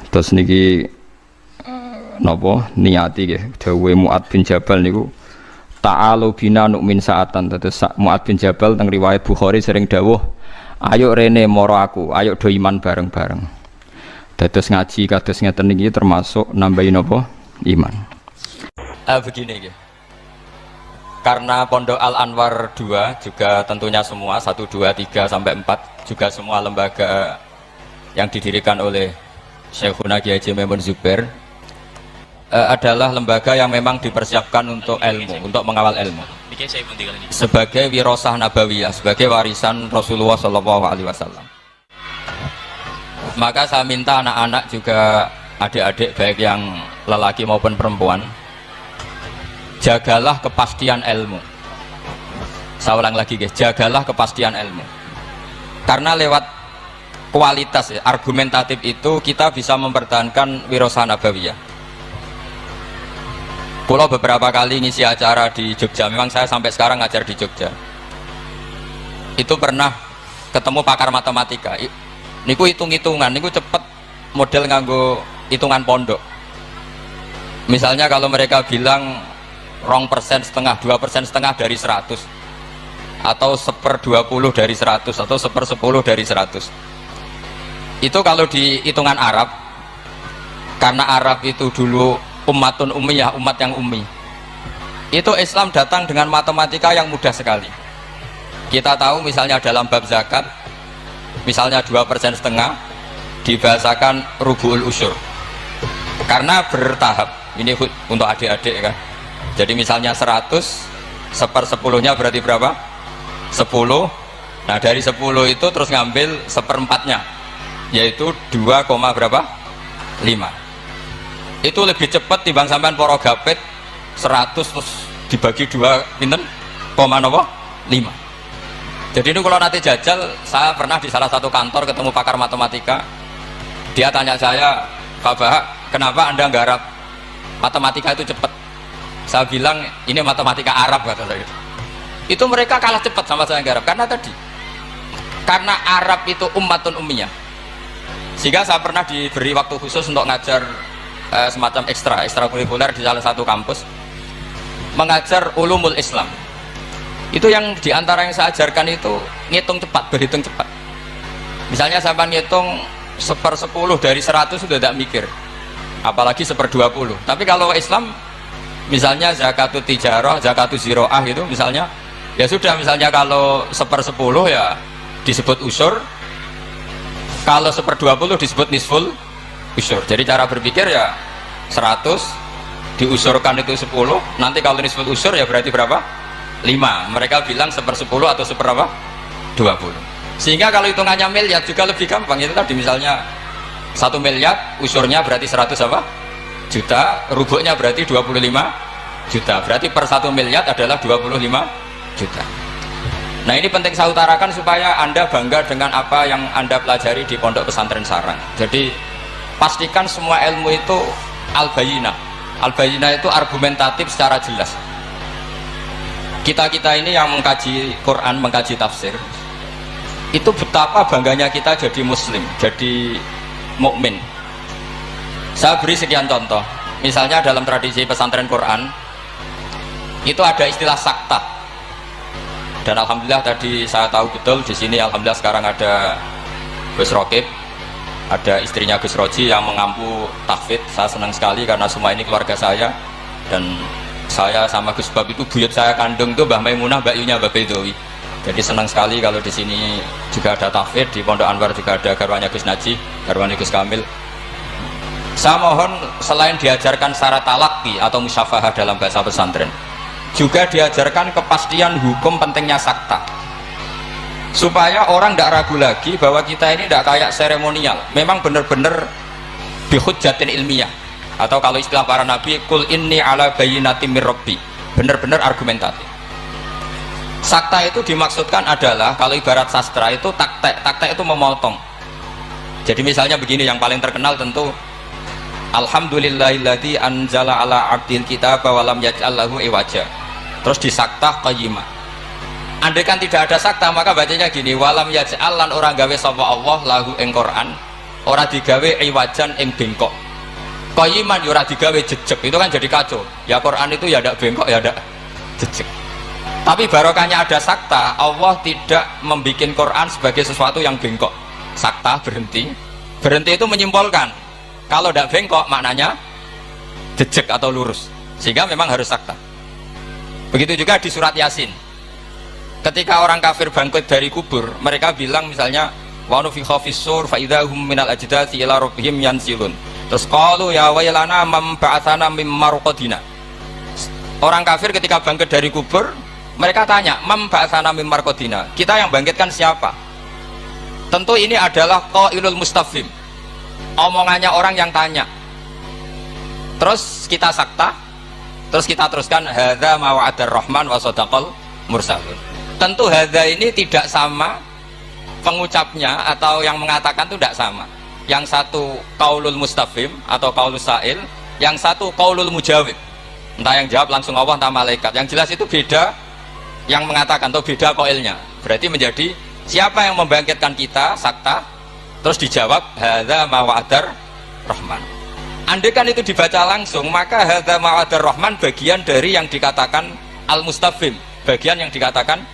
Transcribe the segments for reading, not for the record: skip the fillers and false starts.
Terus niki napa niati nggih dawuhe Mu'ad bin Jabal niku ta'alu bina nu'min sa'atan. Terus Mu'ad bin Jabal teng riwayat Bukhari sering dawuh, ayo rene moro aku, ayo do iman bareng-bareng. Terus ngaji kados ngeten niki termasuk nambahin napa iman. Begini nggih. Karena Pondok Al Anwar 2 juga tentunya semua 1, 2, 3 sampai 4 juga semua lembaga yang didirikan oleh Syekhuna Kiai Haji Maimun Zubair adalah lembaga yang memang dipersiapkan untuk ilmu, untuk mengawal ilmu sebagai wirasah nabawiyah, sebagai warisan Rasulullah SAW. Maka saya minta anak-anak juga, adik-adik baik yang lelaki maupun perempuan, jagalah kepastian ilmu. Saya ulang lagi guys, jagalah kepastian ilmu. Karena lewat kualitas argumentatif itu kita bisa mempertahankan wirasah nabawiyah. Kalau beberapa kali ngisi acara di Jogja, memang saya sampai sekarang ngajar di Jogja. Itu pernah ketemu pakar matematika. Niku hitung-hitungan, niku cepet model nganggo hitungan pondok. Misalnya kalau mereka bilang 2,5% dari 100, atau 1/20 dari 100, atau 1/10 dari 100. Itu kalau di hitungan Arab, karena Arab itu dulu ummatun ummiyah, umat yang ummi, itu Islam datang dengan matematika yang mudah sekali. Kita tahu misalnya dalam bab zakat, misalnya 2,5% dibahasakan rubu'ul usyur, karena bertahap. Ini untuk adik-adik kan. Jadi misalnya 100, 1/10-nya berarti berapa? 10. Nah dari 10 itu terus ngambil 1/4-nya, yaitu 2, berapa? 5. Itu lebih cepat timbang sampean poro gapit 100 terus dibagi 2 pinten? 5. Jadi ini kalau nanti jajal, saya pernah di salah satu kantor ketemu pakar matematika. Dia tanya saya, Pak Bahak, kenapa Anda nggarap matematika itu cepat? Saya bilang ini matematika Arab, kata saya. Itu mereka kalah cepat sama saya nggarap karena Arab itu ummatun ummiyah. Sehingga saya pernah diberi waktu khusus untuk ngajar semacam ekstrakurikuler di salah satu kampus, mengajar ulumul Islam. Itu yang diantara yang saya ajarkan itu ngitung cepat, berhitung cepat. Misalnya sampai ngitung 1/10 dari 100 sudah tidak mikir, apalagi 1/20. Tapi kalau Islam, misalnya zakatut tijarah, zakatut ziroah itu misalnya, ya sudah, misalnya kalau 1/10 ya disebut usur, kalau 1/20 disebut nisful usur. Jadi cara berpikir ya 100 diusurkan itu 10, nanti kalau nisful usur ya berarti berapa? 5. Mereka bilang 1/10 atau 1/20. Sehingga kalau hitungannya miliar juga lebih gampang. Itu tadi misalnya 1 miliar usurnya berarti 100 juta, rubuknya berarti 25 juta, berarti per 1 miliar adalah 25 juta. Nah ini penting saya utarakan supaya Anda bangga dengan apa yang Anda pelajari di Pondok Pesantren Sarang. Jadi pastikan semua ilmu itu al-bayyinah. Al-bayyinah itu argumentatif secara jelas. Kita ini yang mengkaji Quran, mengkaji tafsir, itu betapa bangganya kita jadi muslim, jadi mukmin. Saya beri sekian contoh. Misalnya dalam tradisi pesantren Quran itu ada istilah sakta. Dan alhamdulillah tadi saya tahu betul di sini, alhamdulillah sekarang ada Gus Rokib, ada istrinya Gus Roji yang mengampu tahfidz. Saya senang sekali karena semua ini keluarga saya, dan saya sama Gus Bab itu buyut saya kandung tuh Mbah Maimunah, Mbak Yunya, Mbak Bedowi. Jadi senang sekali kalau di sini juga ada tahfidz, di Pondok Anwar juga ada garwanya Gus Naji, garwanya Gus Kamil. Saya mohon selain diajarkan syarat talaqi atau musyafahah dalam bahasa pesantren, juga diajarkan kepastian hukum pentingnya sakta, supaya orang tidak ragu lagi bahwa kita ini tidak kayak seremonial, memang benar-benar bihujjatin ilmiah, atau kalau istilah para nabi, kul inni ala bayyinatin mir rabbi, benar-benar argumentatif. Sakta itu dimaksudkan adalah, kalau ibarat sastra itu taktek itu memotong. Jadi misalnya begini, yang paling terkenal tentu alhamdulillahilladzi anzala ala abdil kitaba wa lam yaj'al lahu iwaja. Terus di sakta qayyimah. Andai kan tidak ada sakta, maka bacanya gini, walam yaj'al, lan orang gawe sapa Allah lahu ing Quran, ora digawe iwajan ing bengkok. Qayyiman ora digawe jejeg, itu kan jadi kacau. Ya Quran itu ya ndak bengkok ya ndak jejeg. Tapi barokahnya ada sakta, Allah tidak membuat Quran sebagai sesuatu yang bengkok. Sakta berhenti. Berhenti itu menyimpulkan kalau ndak bengkok maknanya jejeg atau lurus. Sehingga memang harus sakta. Begitu juga di surat Yasin. Ketika orang kafir bangkit dari kubur, mereka bilang misalnya wa nufikha fis-sur fa idzahum minal ajdathi ila rabbihim yansilun. Terus qalu ya wailana man ba'atsana mim marqadina. Orang kafir ketika bangkit dari kubur, mereka tanya, "Man ba'atsana mim marqadina?" Kita yang bangkitkan siapa? Tentu ini adalah qailul mustafhim. Omongannya orang yang tanya. Terus kita sakta, terus kita teruskan hadza ma wa'adar rahman wa sadaqal mursalun. Tentu hadza ini tidak sama pengucapnya atau yang mengatakan itu tidak sama. Yang satu qaulul mustafhim atau qaulus sa'il, yang satu qaulul mujawib. Entah yang jawab langsung Allah entah malaikat. Yang jelas itu beda yang mengatakan atau beda qailnya. Berarti menjadi siapa yang membangkitkan kita sakta, terus dijawab hadza ma wa'adar rahman. Andai kan itu dibaca langsung, maka hadza ma wa'adar rahman bagian dari yang dikatakan al mustafhim, bagian yang dikatakan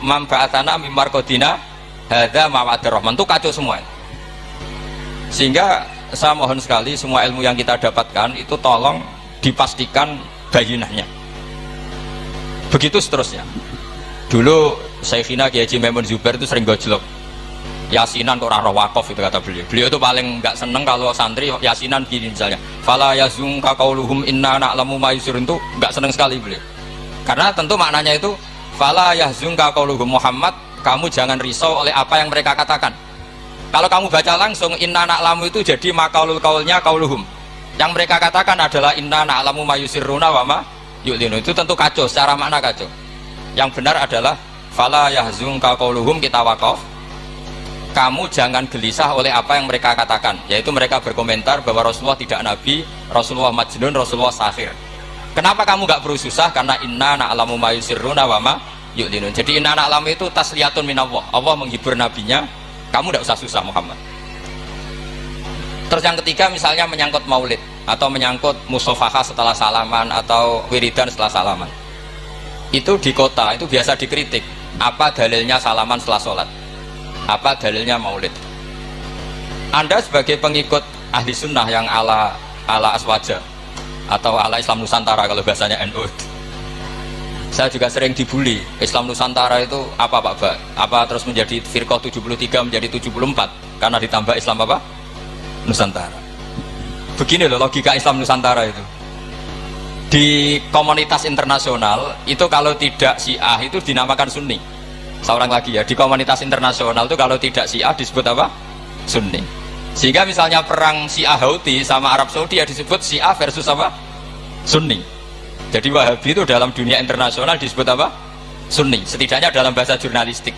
man ba'atsana mim marqadina hadza ma wa'adar rahman, itu kacau semua. Sehingga saya mohon sekali semua ilmu yang kita dapatkan itu tolong dipastikan bayinahnya. Begitu seterusnya. Dulu Syekhina Kiai Haji Maimun Zubair itu sering gojlok. Yasinan kok ora wakaf itu kata beliau. Beliau itu paling enggak seneng kalau santri yasinan gini misalnya. Fala yazunka qauluhum inna na'lamu ma yusirun, itu enggak seneng sekali beliau. Karena tentu maknanya itu fala yazunka qauluhum Muhammad, kamu jangan risau oleh apa yang mereka katakan. Kalau kamu baca langsung inna na'lamu itu jadi maqaulul qaulnya qauluhum. Yang mereka katakan adalah inna na'lamu ma yusirruna wa ma yu'linu. Itu tentu kacau, secara makna kacau. Yang benar adalah fala yahzunka qauluhum, kita wakaf. Kamu jangan gelisah oleh apa yang mereka katakan, yaitu mereka berkomentar bahwa Rasulullah tidak nabi, Rasulullah majnun, Rasulullah sahir. Kenapa kamu gak perlu susah? Karena inna na'lamu ma yusirruna wa ma yu'linun. Jadi inna na'lamu itu tasliyatun minallah, Allah menghibur nabinya. Kamu tidak usah susah Muhammad. Terus yang ketiga misalnya menyangkut maulid atau menyangkut musofahah setelah salaman atau wiridan setelah salaman. Itu di kota itu biasa dikritik. Apa dalilnya salaman setelah sholat? Apa dalilnya maulid? Anda sebagai pengikut ahli sunnah yang ala aswaja atau ala Islam Nusantara kalau bahasanya NU, saya juga sering dibully. Islam Nusantara itu apa Pak Ba? Apa terus menjadi firqah 73 menjadi 74 karena ditambah Islam apa? Nusantara. Begini loh logika Islam Nusantara itu. Di komunitas internasional itu kalau tidak Syiah itu dinamakan Sunni. Seorang lagi ya, di komunitas internasional itu kalau tidak Syiah disebut apa? Sunni. Sehingga misalnya perang Syiah Houthi sama Arab Saudi ya disebut Syiah versus apa? Sunni. Jadi Wahabi itu dalam dunia internasional disebut apa? Sunni. Setidaknya dalam bahasa jurnalistik.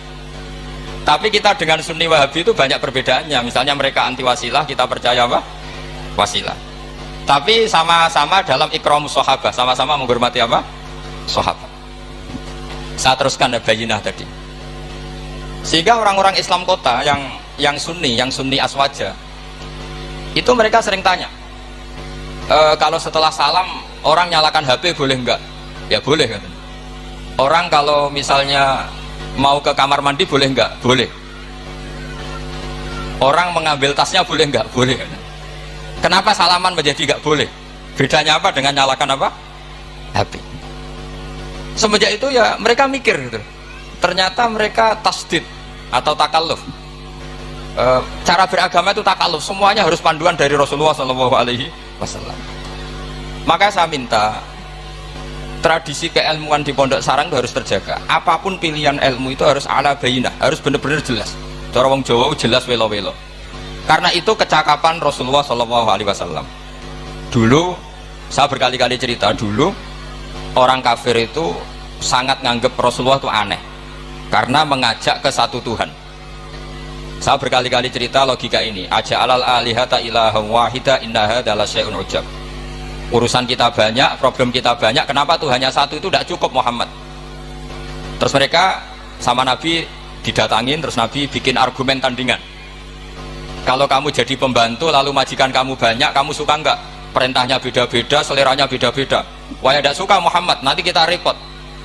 Tapi kita dengan Sunni Wahabi itu banyak perbedaannya. Misalnya mereka anti wasilah, kita percaya apa? Wasilah. Tapi sama-sama dalam ikramus sahabah, sama-sama menghormati apa? Sahabat. Saya teruskan bayinah tadi. Sehingga orang-orang Islam kota yang sunni aswaja, itu mereka sering tanya, kalau setelah salam orang nyalakan HP boleh enggak? Ya boleh kan. Orang kalau misalnya mau ke kamar mandi boleh enggak? Boleh. Orang mengambil tasnya boleh enggak? Boleh kan. Kenapa salaman menjadi enggak boleh? Bedanya apa dengan nyalakan apa? HP. Semenjak itu ya mereka mikir gitu. Ternyata mereka tasdid atau takalluf. Cara beragama itu takalluf, semuanya harus panduan dari Rasulullah SAW. Maka saya minta tradisi keilmuan di Pondok Sarang itu harus terjaga. Apapun pilihan ilmu itu harus ala bayinah, harus benar-benar jelas. Cara wong Jawa jelas welo-welo. Karena itu kecakapan Rasulullah SAW. Dulu saya berkali-kali cerita, dulu orang kafir itu sangat nganggep Rasulullah itu aneh karena mengajak ke satu Tuhan. Saya berkali-kali cerita logika ini, aja'alal alihata ilaha wahida innaha adalah syai'un ujab. Urusan kita banyak, problem kita banyak, kenapa Tuhannya satu itu tidak cukup Muhammad? Terus mereka sama Nabi didatangin, terus Nabi bikin argumen tandingan. Kalau kamu jadi pembantu lalu majikan kamu banyak, kamu suka enggak? Perintahnya beda-beda, seleranya beda-beda. Wah, tidak suka Muhammad, nanti kita repot.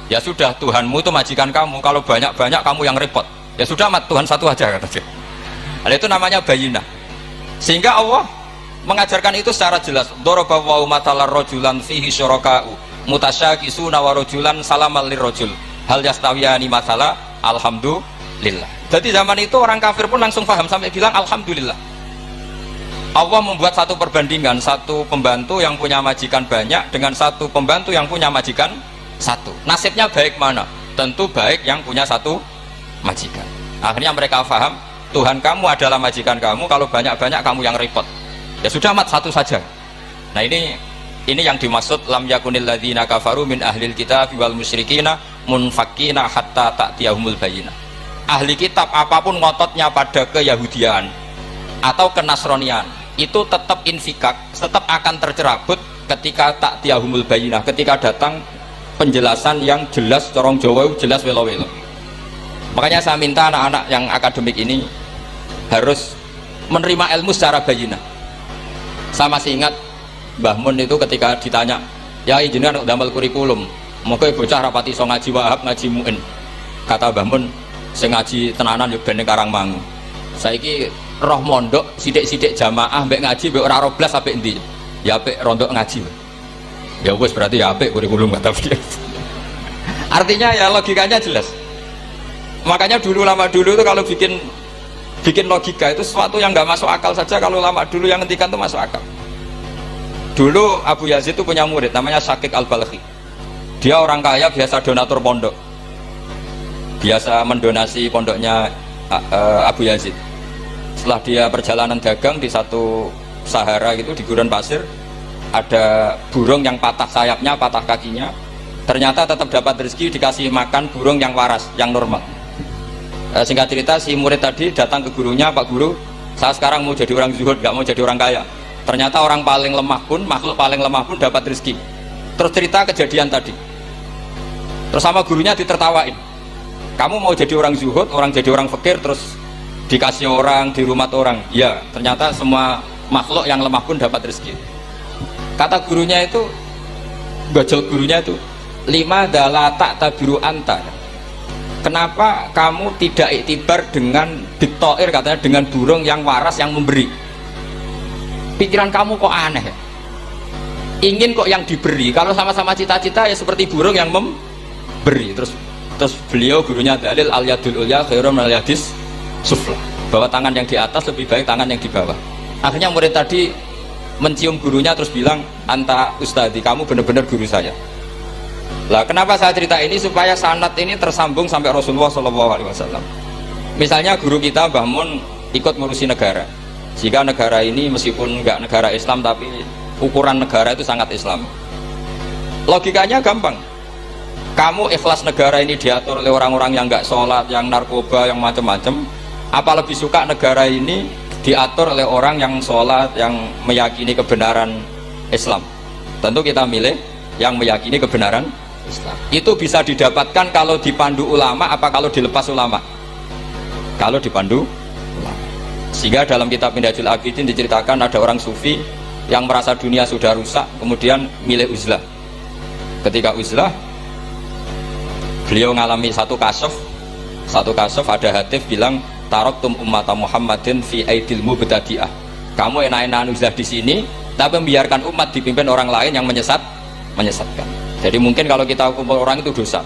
Ya sudah, Tuhanmu itu majikan kamu, kalau banyak-banyak kamu yang repot. Ya sudah, mat Tuhan satu aja, kata dia. Nah, itu namanya bayinah. Sehingga Allah mengajarkan itu secara jelas. Daraba wa matalar rajulan fihi syuraka'u mutasyakisuna wa rajulan salamal lirrajul hal yastawiyani masala alhamdulillah. Jadi zaman itu orang kafir pun langsung paham sampai bilang alhamdulillah. Allah membuat satu perbandingan, satu pembantu yang punya majikan banyak dengan satu pembantu yang punya majikan satu. Nasibnya baik mana? Tentu baik yang punya satu majikan. Akhirnya mereka paham, Tuhan kamu adalah majikan kamu, kalau banyak-banyak kamu yang repot. Ya sudah, mat satu saja. Nah, ini yang dimaksud lam yakunil ladzina kafaru min ahlil kitab wal musyrikina munfakkina hatta ta'tiyahumul bayyinah. Ahli kitab apapun ngototnya pada keyahudian atau kenasronian, itu tetap infikak, tetap akan tercerabut ketika ta'tiyahumul bayyinah, ketika datang penjelasan yang jelas, corong Jawa jelas welo-welo. Makanya saya minta anak-anak yang akademik ini harus menerima ilmu secara bayyinah. Saya masih ingat Mbah Mun itu ketika ditanya, ya jenengan damel kurikulum, moko bocah rapati iso ngaji Wahab, ngaji Muin. Kata Mbah Mun, sing ngaji tenanan yo ben Karangmangu. Saiki roh mondok sithik-sithik jamaah mbek ngaji mbek ora roblas apik endi? Ya apik rondok ngaji. Ya wis berarti ya apik kurikulum kata dia. Artinya ya logikanya jelas. Makanya lama dulu itu kalau bikin logika itu sesuatu yang nggak masuk akal saja, kalau lama dulu yang ngendikan itu masuk akal. Dulu Abu Yazid itu punya murid namanya Syakik Al-Balkhi. Dia orang kaya, biasa donatur pondok, biasa mendonasi pondoknya Abu Yazid. Setelah dia perjalanan dagang di satu Sahara gitu, di gurun pasir, ada burung yang patah sayapnya, patah kakinya. Ternyata tetap dapat rezeki, dikasih makan burung yang waras, yang normal. Singkat cerita, si murid tadi datang ke gurunya, Pak Guru, saya sekarang mau jadi orang zuhud, gak mau jadi orang kaya. Ternyata orang paling lemah pun, makhluk paling lemah pun dapat rezeki. Terus cerita kejadian tadi. Terus sama gurunya ditertawain. Kamu mau jadi orang zuhud, orang jadi orang fakir, terus dikasih orang, di rumah orang. Ya, ternyata semua makhluk yang lemah pun dapat rezeki. Kata gurunya itu, gajal gurunya itu, 5 dalata tabiru anta. Kenapa kamu tidak iktibar dengan diktoir, katanya dengan burung yang waras yang memberi? Pikiran kamu kok aneh ya? Ingin kok yang diberi. Kalau sama-sama cita-cita ya seperti burung yang memberi. Terus beliau gurunya dalil al yadul ulya khairum al yadis sufla, bahwa tangan yang di atas lebih baik tangan yang di bawah. Akhirnya murid tadi mencium gurunya terus bilang, anta ustadi, kamu benar-benar guru saya. Lah kenapa saya cerita ini? Supaya sanad ini tersambung sampai Rasulullah SAW. Misalnya guru kita Mbah Mun ikut ngurusi negara, jika negara ini meskipun enggak negara Islam tapi ukuran negara itu sangat Islam. Logikanya gampang, kamu ikhlas negara ini diatur oleh orang-orang yang enggak sholat, yang narkoba, yang macam-macam, apa lebih suka negara ini diatur oleh orang yang sholat, yang meyakini kebenaran Islam? Tentu kita milih yang meyakini kebenaran Islam. Itu bisa didapatkan kalau dipandu ulama apa kalau dilepas ulama? Kalau dipandu ulama. Sehingga dalam kitab Minhajul Abidin diceritakan ada orang sufi yang merasa dunia sudah rusak, kemudian milih uzlah. Ketika uzlah, beliau mengalami satu kasuf ada hatif bilang, taraktum ummata Muhammadin fi aidil mubtadi'ah. Kamu enak-enakan uzlah di sini, tapi membiarkan umat dipimpin orang lain yang menyesatkan. Jadi mungkin kalau kita kumpul orang itu dosa,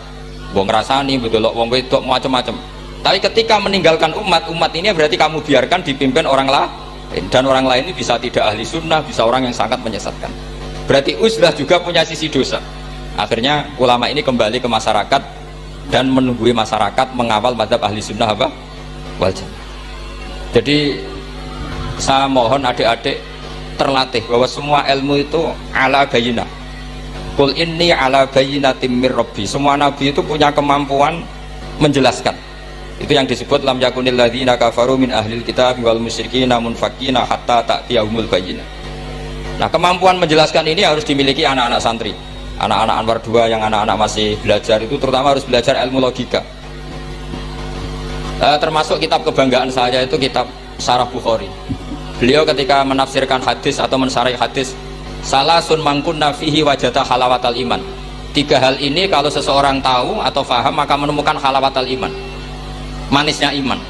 wong ngrasani, bedolok wong wedok macam-macam. Tapi ketika meninggalkan umat ini berarti kamu biarkan dipimpin orang lain, dan orang lain ini bisa tidak ahli sunnah, bisa orang yang sangat menyesatkan. Berarti uzlah juga punya sisi dosa. Akhirnya ulama ini kembali ke masyarakat dan menunggui masyarakat mengawal mazhab ahli sunnah apa? Wal jamaah. Jadi saya mohon adik-adik terlatih bahwa semua ilmu itu ala bayinah. Qul inni ala bayyinatin mir rabbi. Semua nabi itu punya kemampuan menjelaskan. Itu yang disebut lam yakunil ladzina kafaru min ahlil kitab wal musyrikina munfakkina hatta ta'tiyahumul bayyinah. Nah, kemampuan menjelaskan ini harus dimiliki anak-anak santri. Anak-anak Anwar 2 yang anak-anak masih belajar itu terutama harus belajar ilmu logika. Termasuk kitab kebanggaan saya itu kitab Syarah Bukhari. Beliau ketika menafsirkan hadis atau mensyarah hadis, salasun mangkunna fihi wajata halawatal iman. 3 hal ini kalau seseorang tahu atau faham maka menemukan halawatal iman, manisnya iman.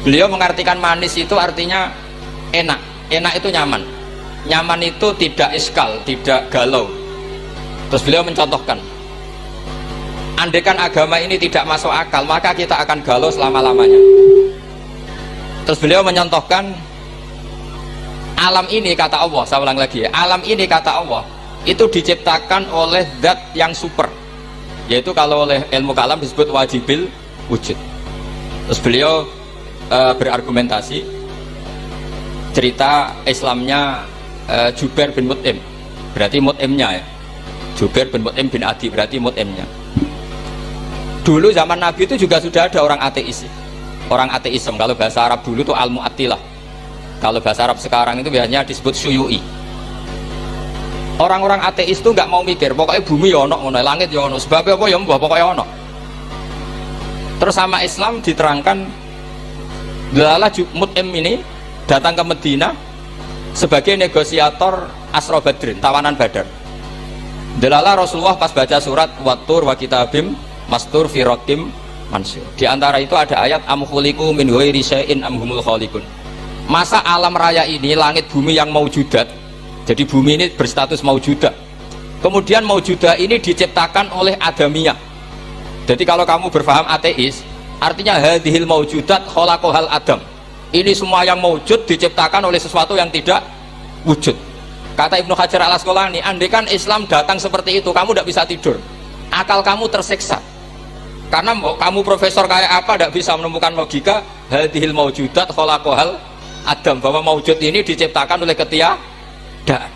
Beliau mengartikan manis itu artinya enak. Enak itu nyaman. Nyaman itu tidak iskal, tidak galau. Terus beliau mencontohkan, andaikan agama ini tidak masuk akal maka kita akan galau selama-lamanya. Terus beliau menyontohkan, alam ini kata Allah, saya ulang lagi ya, alam ini kata Allah itu diciptakan oleh zat yang super, yaitu kalau oleh ilmu kalam disebut wajibil wujud. Terus beliau berargumentasi cerita Islamnya Jubair bin Mut'im, berarti Mut'imnya ya, Jubair bin Mut'im bin Adi, berarti Mut'imnya. Dulu zaman Nabi itu juga sudah ada orang ateis, orang ateisme. Kalau bahasa Arab dulu itu al-mu'attilah, kalau bahasa Arab sekarang itu biasanya disebut syuyu'i. Orang-orang ateis itu nggak mau mikir, pokoknya bumi ya ono, langit ya ono, sebabnya apa ya mbah, pokoknya ono. Terus sama Islam diterangkan, Dalalah Mut'im ini datang ke Medina sebagai negosiator Asra Badrin, tawanan Badar. Dalalah Rasulullah pas baca surat Wattur wa kitabim mastur fi raqim mansur. Di antara itu ada ayat am khuliqu min ghairi syai'in am humul khaliqun. Masa alam raya ini, langit bumi yang maujudat, jadi bumi ini berstatus maujudah, kemudian maujudah ini diciptakan oleh adamiyah. Jadi kalau kamu berfaham ateis, artinya hadhil maujudat khalaqahal adam, ini semua yang maujud diciptakan oleh sesuatu yang tidak wujud. Kata Ibnu Hajar al Asqalani, andaikan Islam datang seperti itu, kamu tidak bisa tidur, akal kamu tersiksa. Karena kamu profesor kayak apa tidak bisa menemukan logika hadhil maujudat khalaqahal adam, bahwa maujud ini diciptakan oleh ketiadaan.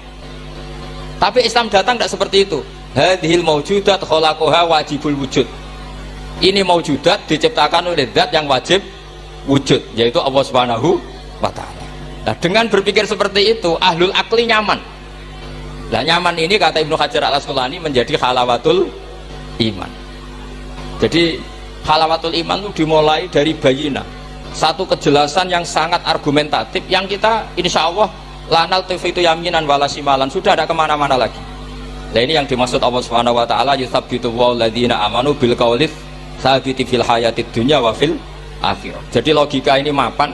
Tapi Islam datang tidak seperti itu. Hadhil maujudat khalaqaha wajibul wujud, ini maujudat diciptakan oleh zat yang wajib wujud, yaitu Allah Subhanahu wa ta'ala. Nah, dengan berpikir seperti itu ahlul akli nyaman. Nah, nyaman ini kata Ibnu Hajar al Asqalani menjadi halawatul iman. Jadi halawatul iman itu dimulai dari bayina, satu kejelasan yang sangat argumentatif yang kita insya Allah lanal tifitu yaminan walasimalan, sudah ada kemana-mana lagi. Nah, ini yang dimaksud Allah Subhanahu wa ta'ala, yusabbitu walladzina amanu bil qaulits tsabiti fil hayatid dunya wa fil akhirah. Jadi logika ini mapan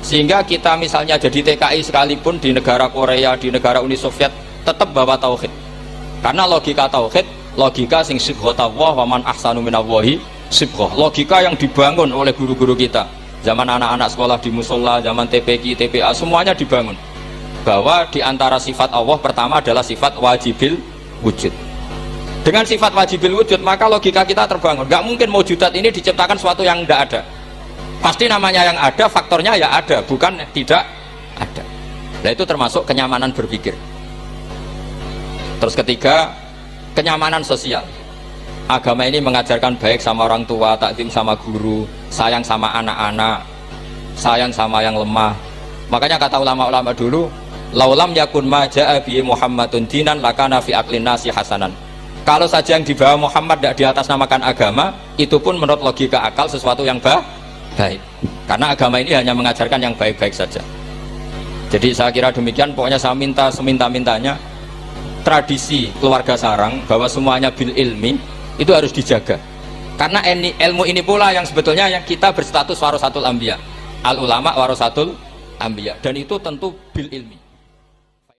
sehingga kita misalnya jadi TKI sekalipun di negara Korea, di negara Uni Soviet, tetap bawa tauhid. Karena logika tauhid, logika sing sibghatullah wa man ahsanu minallahi sibghah, logika yang dibangun oleh guru-guru kita zaman anak-anak sekolah di musola, zaman TPQ, TPA, semuanya dibangun bahwa diantara sifat Allah pertama adalah sifat wajibil wujud. Dengan sifat wajibil wujud maka logika kita terbangun, gak mungkin maujudat ini diciptakan sesuatu yang tidak ada, pasti namanya yang ada, faktornya ya ada, bukan tidak ada. Nah, itu termasuk kenyamanan berpikir. Terus ketiga, kenyamanan sosial. Agama ini mengajarkan baik sama orang tua, takdim sama guru, sayang sama anak-anak, sayang sama yang lemah. Makanya kata ulama-ulama dulu, laulam yakun ma ja'a bi Muhammadun dinan lakana fi aqlin nasi hasanan. Kalau saja yang dibawa Muhammad tidak diatasnamakan agama, itu pun menurut logika akal sesuatu yang baik. Karena agama ini hanya mengajarkan yang baik-baik saja. Jadi saya kira demikian, pokoknya saya minta seminta-mintanya tradisi keluarga sarang bahwa semuanya bil ilmi itu harus dijaga, karena ilmu ini pula yang sebetulnya yang kita berstatus warasatul anbiya, al ulama warasatul anbiya, dan itu tentu bil ilmi.